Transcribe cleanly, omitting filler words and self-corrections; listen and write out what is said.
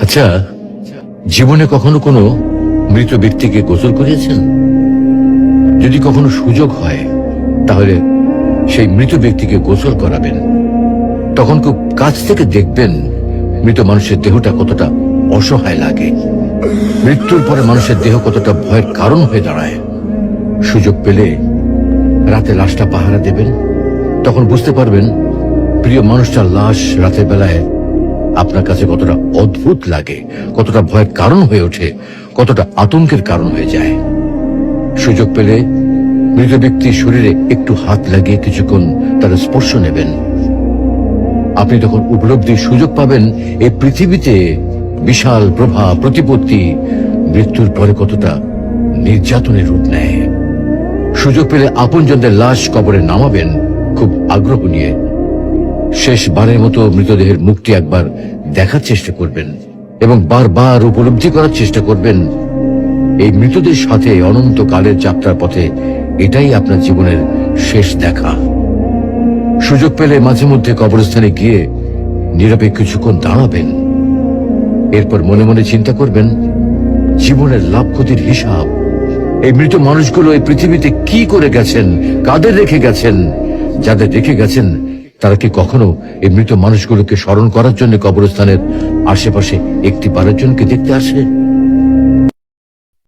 আচ্ছা, জীবনে কখনো কোনো মৃত ব্যক্তিকে গোসল করিয়েছেন? যদি কখনো সুযোগ হয় তাহলে সেই মৃত ব্যক্তিকে গোসল করাবেন। তখন খুব কাছ থেকে দেখবেন মৃত মানুষের দেহটা কতটা অসহায় লাগে, মৃত্যুর পরে মানুষের দেহ কতটা ভয়ের কারণ হয়ে দাঁড়ায়। সুযোগ পেলে রাতে লাশটা পাহারা দেবেন, তখন বুঝতে পারবেন প্রিয় মানুষটার লাশ রাতের বেলায় আপনার কাছে কতটা অদ্ভুত লাগে, কতটা ভয়ের কারণ হয়ে ওঠে, কতটা আতঙ্কের কারণ হয়ে যায়। সুযোগ পেলে মৃত ব্যক্তির শরীরে একটু হাত লাগিয়ে কিছুক্ষণ তার স্পর্শ নেবেন। আপনি তখন উপলব্ধির সুযোগ পাবেন এই পৃথিবীতে বিশাল প্রভাব প্রতিপত্তি মৃত্যুর পরে কতটা নির্যাতনের রূপ নেয়। সুযোগ পেলে আপনজনদের লাশ কবরে নামাবেন খুব আগ্রহ নিয়ে। শেষবারের মতো মৃতদেহের মুখটি একবার দেখার চেষ্টা করবেন এবং বারবার উপলব্ধি করার চেষ্টা করবেন এই মৃতদের সাথে অনন্তকালের যাত্রার পথে এটাই আপনার জীবনের শেষ দেখা। সুযোগ পেলে মাঝে মধ্যে কবরস্থানে গিয়ে নীরবে কিছুক্ষণ দাঁড়াবেন। এরপর মনে মনে চিন্তা করবেন জীবনের লাভ ক্ষতির হিসাব। এই মৃত মানুষগুলো এই পৃথিবীতে কি করে গেছেন, কাদের রেখে গেছেন। যাদের রেখে গেছেন তারা কি কখনো এই মৃত মানুষগুলোকে স্মরণ করার জন্য কবরস্থানের আশেপাশে একটি বারের জনকে দেখতে আসে?